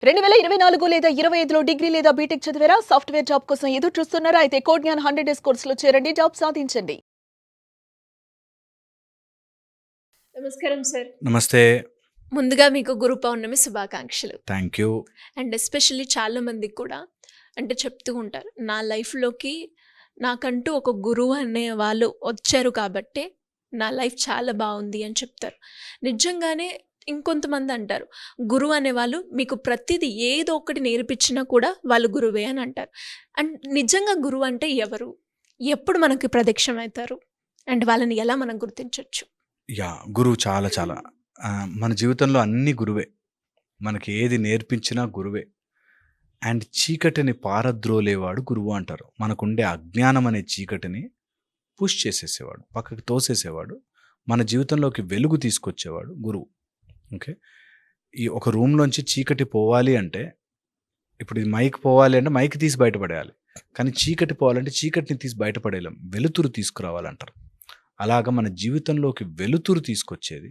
2024 లేదా 25లో డిగ్రీ లేదా బీటెక్ చదివారా? సాఫ్ట్‌వేర్ జాబ్ కోసం ఎదురు చూస్తున్నారా? అయితే కోడ్ జ్ఞాన్ 100 డేస్ కోర్సులో చేరండి. జాబ్ సాధించండి. నమస్కారం సార్. నమస్తే. ముందుగా మీకు గురు పౌర్ణమి శుభాకాంక్షలు. Thank you. అండ్ ఎస్పెషల్లీ చాలా మందికి కూడా అంటే చెప్తూ ఉంటారు. నా లైఫ్‌లోకి నాకంటూ ఒక గురువు అనే వాళ్ళు వచ్చారు కాబట్టే నా లైఫ్ చాలా బాగుంది అని చెప్తారు. నిజంగానే ఇంకొంతమంది అంటారు, గురువు అనేవాళ్ళు మీకు ప్రతిదీ ఏదో ఒకటి నేర్పించినా కూడా వాళ్ళు గురువే అని అంటారు. అండ్ నిజంగా గురువు అంటే ఎవరు? ఎప్పుడు మనకి ప్రత్యక్షమవుతారు? అండ్ వాళ్ళని ఎలా మనం గుర్తించొచ్చు? గురువు చాలా మన జీవితంలో అన్ని గురువే. మనకి ఏది నేర్పించినా గురువే. అండ్ చీకటిని పారద్రోలేవాడు గురువు అంటారు. మనకుండే అజ్ఞానం అనే చీకటిని పుష్ చేసేసేవాడు, పక్కకి తోసేసేవాడు. మన జీవితంలోకి వెలుగు తీసుకొచ్చేవాడు గురువు. ఓకే. ఈ ఒక రూమ్లోంచి చీకటి పోవాలి అంటే, ఇప్పుడు ఈ మైక్ పోవాలి అంటే మైక్ తీసి బయటపడేయాలి. కానీ చీకటి పోవాలంటే చీకటిని తీసి బయటపడేయలేం, వెలుతురు తీసుకురావాలంటారు. అలాగా మన జీవితంలోకి వెలుతురు తీసుకొచ్చేది,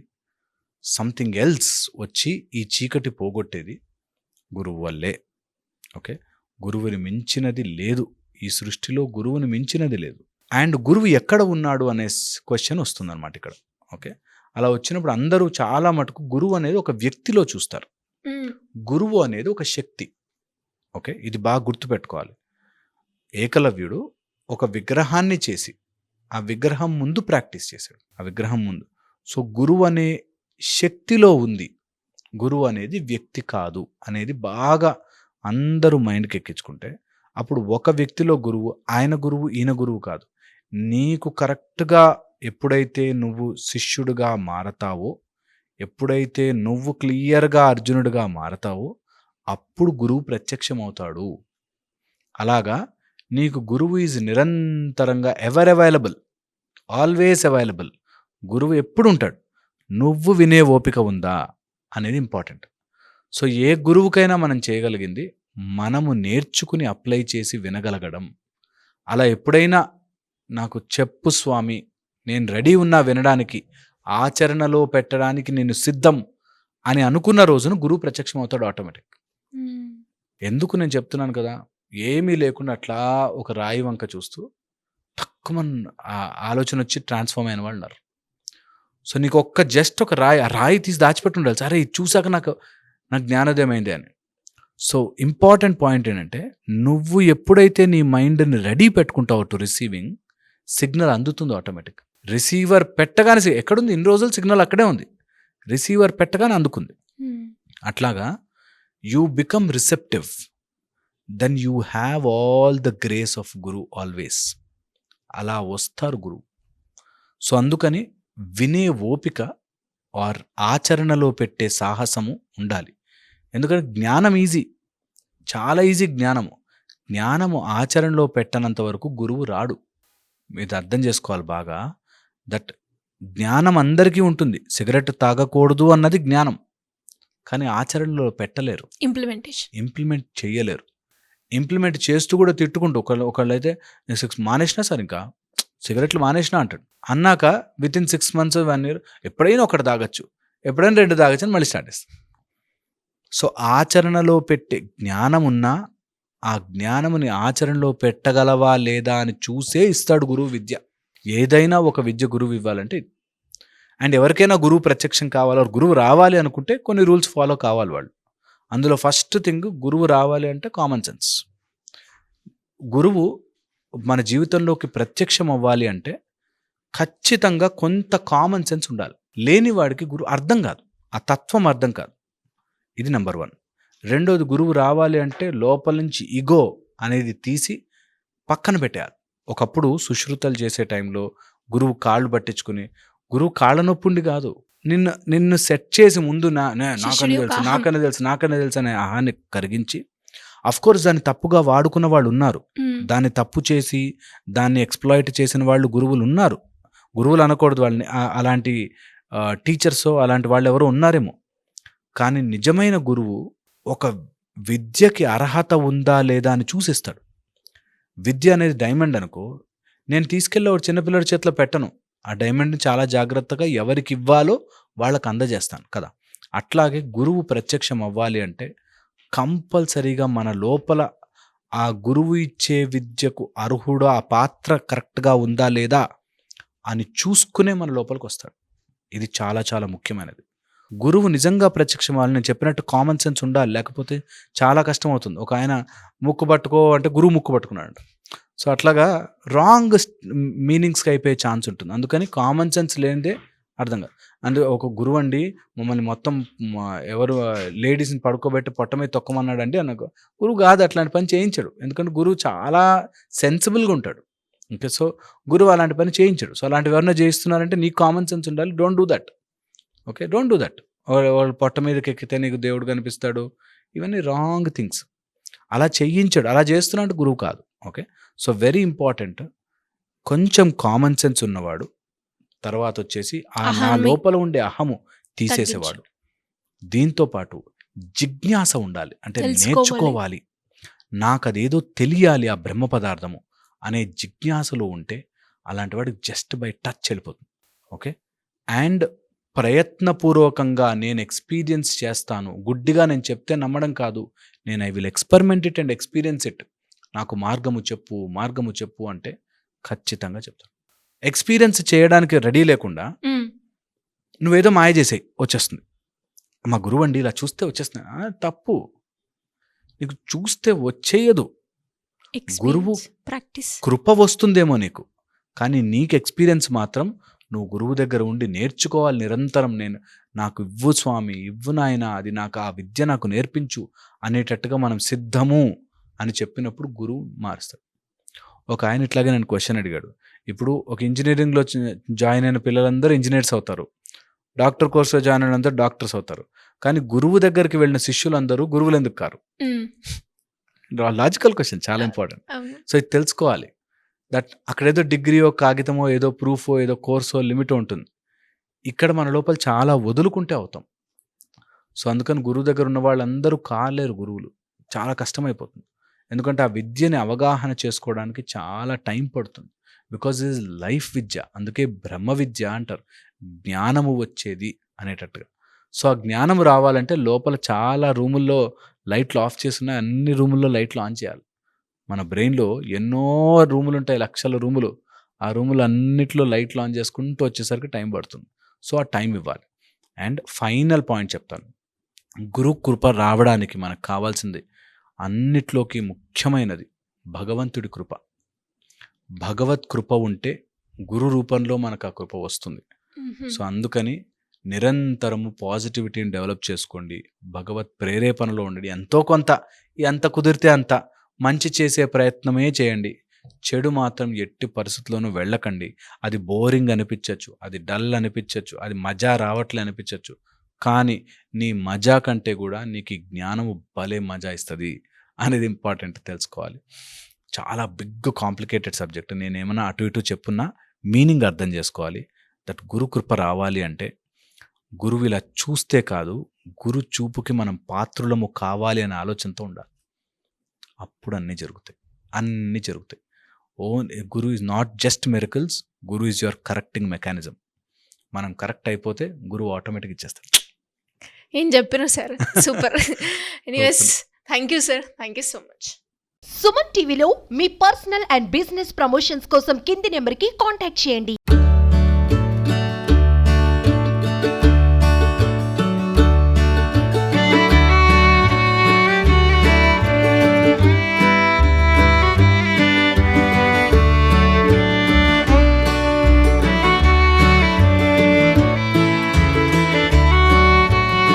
సంథింగ్ ఎల్స్ వచ్చి ఈ చీకటి పోగొట్టేది గురువు వల్లే. ఓకే. గురువుని మించినది లేదు ఈ సృష్టిలో, గురువుని మించినది లేదు. అండ్ గురువు ఎక్కడ ఉన్నాడు అనే క్వశ్చన్ వస్తుందన్నమాట ఇక్కడ. ఓకే. అలా వచ్చినప్పుడు అందరూ చాలా మటుకు గురువు అనేది ఒక వ్యక్తిలో చూస్తారు. గురువు అనేది ఒక శక్తి. ఓకే. ఇది బాగా గుర్తుపెట్టుకోవాలి. ఏకలవ్యుడు ఒక విగ్రహాన్ని చేసి ఆ విగ్రహం ముందు ప్రాక్టీస్ చేశాడు, ఆ విగ్రహం ముందు. సో గురువు అనే శక్తిలో ఉంది, గురువు అనేది వ్యక్తి కాదు అనేది బాగా అందరూ మైండ్కి ఎక్కించుకుంటే అప్పుడు ఒక వ్యక్తిలో గురువు, ఆయన గురువు ఈయన గురువు కాదు. నీకు కరెక్ట్గా ఎప్పుడైతే నువ్వు శిష్యుడిగా మారతావో, ఎప్పుడైతే నువ్వు క్లియర్గా అర్జునుడిగా మారతావో అప్పుడు గురువు ప్రత్యక్షమవుతాడు. అలాగా నీకు గురువు ఈజ్ నిరంతరంగా ఎవర్ అవైలబుల్, ఆల్వేస్ అవైలబుల్. గురువు ఎప్పుడు ఉంటాడు. నువ్వు వినే ఓపిక ఉందా అనేది ఇంపార్టెంట్. సో ఏ గురువుకైనా మనం చేయగలిగింది మనము నేర్చుకుని అప్లై చేసి వినగలగడం. అలా ఎప్పుడైనా నాకు చెప్పు స్వామి, నేను రెడీ ఉన్నా వినడానికి, ఆచరణలో పెట్టడానికి నేను సిద్ధం అని అనుకున్న రోజున గురువు ప్రత్యక్షం అవుతాడు ఆటోమేటిక్. ఎందుకు నేను చెప్తున్నాను కదా, ఏమీ లేకుండా అట్లా ఒక రాయి వంక చూస్తూ తక్కువన్ ఆలోచన వచ్చి ట్రాన్స్ఫార్మ్ అయిన వాళ్ళు ఉన్నారు. సో నీకు జస్ట్ ఒక రాయి, ఆ రాయి తీసి దాచిపెట్టి ఉండాలి. సరే ఇది చూసాక నాకు జ్ఞానోదయం అయింది అని. సో ఇంపార్టెంట్ పాయింట్ ఏంటంటే, నువ్వు ఎప్పుడైతే నీ మైండ్ని రెడీ పెట్టుకుంటావు టు రిసీవింగ్, సిగ్నల్ అందుతుంది ఆటోమేటిక్. రిసీవర్ పెట్టగానే ఎక్కడుంది, ఇన్ని రోజులు సిగ్నల్ అక్కడే ఉంది, రిసీవర్ పెట్టగానే అందుకుంది. అట్లాగా you become receptive, then you have all the grace of guru always. అలా వస్తారు గురువు. సో అందుకని వినే ఓపిక ఆర్ ఆచరణలో పెట్టే సాహసము ఉండాలి. ఎందుకంటే జ్ఞానం ఈజీ, చాలా ఈజీ జ్ఞానము ఆచరణలో పెట్టనంత వరకు గురువు రాడు. మీరు అర్థం చేసుకోవాలి బాగా, దట్ జ్ఞానం అందరికీ ఉంటుంది. సిగరెట్ తాగకూడదు అన్నది జ్ఞానం, కానీ ఆచరణలో పెట్టలేరు, ఇంప్లిమెంట్ చేయలేరు. ఇంప్లిమెంట్ చేస్తూ కూడా తిట్టుకుంటూ ఒకళ్ళు అయితే నేను 6 మానేసినా సార్, ఇంకా సిగరెట్లు మానేసినా అంటాడు. అన్నాక వితిన్ 6 months 1 year ఎప్పుడైనా ఒకటి తాగొచ్చు, ఎప్పుడైనా 2 తాగొచ్చు అని మళ్ళీ స్టార్ట్ చేస్తాం. సో ఆచరణలో పెట్టే జ్ఞానం ఉన్నా ఆ జ్ఞానముని ఆచరణలో పెట్టగలవా లేదా అని చూసే ఇస్తాడు గురువు విద్య. ఏదైనా ఒక విద్య గురువు ఇవ్వాలంటే. అండ్ ఎవరికైనా గురువు ప్రత్యక్షం కావాలి, గురువు రావాలి అనుకుంటే కొన్ని రూల్స్ ఫాలో కావాలి వాళ్ళు. అందులో ఫస్ట్ థింగ్, గురువు రావాలి అంటే కామన్ సెన్స్. గురువు మన జీవితంలోకి ప్రత్యక్షం అవ్వాలి అంటే ఖచ్చితంగా కొంత కామన్ సెన్స్ ఉండాలి. లేని వాడికి గురువు అర్థం కాదు, ఆ తత్వం అర్థం కాదు. ఇది నెంబర్ 1. రెండోది, గురువు రావాలి అంటే లోపల నుంచి ఇగో అనేది తీసి పక్కన పెట్టేయాలి. ఒకప్పుడు సుశ్రుతలు చేసే టైంలో గురువు కాళ్ళు పట్టించుకుని, గురువు కాళ్ళ నొప్పుండి కాదు, నిన్ను సెట్ చేసి ముందు నాకనే తెలుసు అనే ఆహాన్ని కరిగించి, అఫ్కోర్స్ దాన్ని తప్పుగా వాడుకున్న వాళ్ళు ఉన్నారు, దాన్ని తప్పు చేసి దాన్ని ఎక్స్ప్లాయిట్ చేసిన వాళ్ళు గురువులు ఉన్నారు. గురువులు అనకూడదు వాళ్ళని, అలాంటి టీచర్స్ అలాంటి వాళ్ళు ఎవరో ఉన్నారేమో. కానీ నిజమైన గురువు ఒక విద్యకి అర్హత ఉందా లేదా అని చూసిస్తాడు. విద్య అనేది డైమండ్ అనుకో, నేను తీసుకెళ్ళి ఒక చిన్నపిల్లడి చేతిలో పెట్టను, ఆ డైమండ్ని చాలా జాగ్రత్తగా ఎవరికి ఇవ్వాలో వాళ్ళకి అందజేస్తాను కదా. అట్లాగే గురువు ప్రత్యక్షం అవ్వాలి అంటే కంపల్సరీగా మన లోపల ఆ గురువు ఇచ్చే విద్యకు అర్హుడా, ఆ పాత్ర కరెక్ట్‌గా ఉందా లేదా అని చూసుకునే మన లోపలికొస్తాడు. ఇది చాలా చాలా ముఖ్యమైనది. గురువు నిజంగా ప్రత్యక్షమవ్వాలి. నేను చెప్పినట్టు కామన్ సెన్స్ ఉండాలి. లేకపోతే చాలా కష్టమవుతుంది. ఒకాయన ముక్కు పట్టుకో అంటే గురువు ముక్కు పట్టుకున్నాడంట. సో, అట్లాగా రాంగ్ మీనింగ్స్‌కి అయిపోయే ఛాన్స్ ఉంటుంది. అందుకని కామన్ సెన్స్ లేనిదే అర్థం కాదు. ఒక గురువండి మమ్మల్ని మొత్తం ఎవరు లేడీస్‌ని పడుకోబెట్టి పొట్ట మీద తొక్కమన్నాడండి అనుకో. గురువు కాదు అట్లాంటి పని చేయించడు. ఎందుకంటే గురువు చాలా సెన్సిబుల్‌గా ఉంటాడు. ఓకే. సో, గురువు అలాంటి పని చేయించడు. సో, అలాంటివి ఎవరైనా చేయిస్తున్నారంటే నీకు కామన్ సెన్స్ ఉండాలి. Don't do that. Okay. Don't do that. వాళ్ళ పొట్ట మీదకి ఎక్కితే నీకు దేవుడు కనిపిస్తాడు. ఇవన్నీ రాంగ్ థింగ్స్. అలా చేయించడు. అలా చేస్తున్నా అంటే గురువు కాదు. ఓకే. So, very important. కొంచెం కామన్ సెన్స్ ఉన్నవాడు, తర్వాత వచ్చేసి నా అహాన్ని లోపల ఉండే అహము తగ్గించు. తీసేసేవాడు. దీంతో పాటు జిజ్ఞాస ఉండాలి. అంటే తెలుసుకోవాలి. నేర్చుకోవాలి. నాకదేదో తెలియాలి ఆ బ్రహ్మ పదార్థము అనే జిజ్ఞాసలో ఉంటే అలాంటి వాడికి జస్ట్ బై టచ్ వెళ్ళిపోతుంది. ఓకే. అండ్ ప్రయత్నపూర్వకంగా నేను ఎక్స్పీరియన్స్ చేస్తాను. గుడ్డిగా నేను చెప్తే నమ్మడం కాదు. నేను I will experiment it and experience it. నాకు మార్గము చెప్పు అంటే ఖచ్చితంగా చెప్తాను. ఎక్స్పీరియన్స్ చేయడానికి రెడీ లేకుండా హ్మ్. నువ్వేదో మాయ చేసేయి వచ్చేస్తుంది. మా గురువు అండి ఇలా చూస్తే వచ్చేస్తుంది. తప్పు. నీకు చూస్తే వచ్చేయదు. గురువు ఎక్స్‌పీరియన్స్, ప్రాక్టీస్. కృప వస్తుందేమో నీకు. కానీ నీకు ఎక్స్పీరియన్స్ మాత్రం నువ్వు గురువు దగ్గర ఉండి నేర్చుకోవాలి నిరంతరం. నాకు ఇవ్వు స్వామి, ఇవ్వు నాయన, అది నాకు ఆ విద్య నాకు నేర్పించు అనేటట్టుగా మనం సిద్ధము అని చెప్పినప్పుడు గురువు మారుస్తాడు. ఒక ఆయన ఇట్లాగే నన్ను క్వశ్చన్ అడిగాడు. ఇప్పుడు ఒక ఇంజనీరింగ్‌లో జాయిన్ అయిన పిల్లలందరూ ఇంజనీర్స్ అవుతారు. డాక్టర్ కోర్స్‌లో జాయిన్ అయిన అందరూ డాక్టర్స్ అవుతారు. కానీ గురువు దగ్గరికి వెళ్ళిన శిష్యులందరూ గురువులు ఎందుకు కారు? హ్మ్. లాజికల్ క్వశ్చన్ చాలా ఇంపార్టెంట్. అవును. సో, ఇది తెలుసుకోవాలి. దట్ అక్కడేదో డిగ్రీయో, కాగితమో, ఏదో ప్రూఫో, ఏదో కోర్సో, లిమిటో ఉంటుంది. ఇక్కడ మన లోపల చాలా వదులుకుంటే అవుతాం. సో, అందుకని గురువు దగ్గర ఉన్న వాళ్ళందరూ కాలేరు గురువులు. చాలా కష్టమైపోతుంది. ఎందుకంటే ఆ విద్యని అవగాహన చేసుకోవడానికి చాలా టైం పడుతుంది. బికాజ్ ఇట్ ఈజ్ లైఫ్ విద్య. అందుకే బ్రహ్మ విద్య అంటారు. జ్ఞానము వచ్చేది అనేటట్టుగా. సో, ఆ జ్ఞానం రావాలంటే లోపల చాలా రూముల్లో లైట్లు ఆఫ్ చేసున్నాయి. అన్ని రూముల్లో లైట్లు ఆన్ చేయాలి. మన బ్రెయిన్‌లో ఎన్నో రూములుంటాయి, లక్షల రూములు. ఆ రూములు అన్నిట్లో లైట్లు ఆన్ చేసుకుంటూ వచ్చేసరికి టైం పడుతుంది. సో, ఆ టైం ఇవ్వాలి. అండ్ ఫైనల్ పాయింట్ చెప్తాను. గురు కృప రావడానికి మనకు కావాల్సింది అన్నిట్లోకి ముఖ్యమైనది భగవంతుడి కృప. భగవత్ కృప ఉంటే గురు రూపంలో మనకు ఆ కృప వస్తుంది. హుహు. సో, అందుకని నిరంతరము పాజిటివిటీని డెవలప్ చేసుకోండి. భగవత్ ప్రేరేపణలో ఉండండి. ఎంతో కొంత ఎంత కుదిరితే అంత మంచి చేసే ప్రయత్నమే చేయండి. చెడు మాత్రం ఎట్టి పరిస్థితుల్లోనూ వెళ్ళకండి. అది బోరింగ్ అనిపించవచ్చు, అది డల్ అనిపించవచ్చు, అది మజా రావట్లే అనిపించవచ్చు. కానీ నీ మజా కంటే కూడా నీకు ఈ జ్ఞానము భలే మజా ఇస్తుంది అనేది ఇంపార్టెంట్ తెలుసుకోవాలి. చాలా బిగ్ కాంప్లికేటెడ్ సబ్జెక్ట్. నేనేమన్నా అటు ఇటు చెప్పున్నా మీనింగ్ అర్థం చేసుకోవాలి. దట్ గురు కృప రావాలి అంటే గురువు ఇలా చూస్తే కాదు, గురు చూపుకి మనం పాత్రులము కావాలి అనే ఆలోచనతో ఉండాలి. అప్పుడు అన్నీ జరుగుతాయి. Guru is not just miracles, guru is your correcting mechanism. మనం కరెక్ట్ అయిపోతే గురువు ఆటోమేటిక్ ఇచ్చేస్తాడు. ఏం చెప్పినారు sir, super. Anyways, thank you sir, thank you so much. Suman టీవీలో మీ పర్సనల్ అండ్ బిజినెస్ ప్రమోషన్స్ కోసం కింది నెంబర్కి కాంటాక్ట్ చేయండి.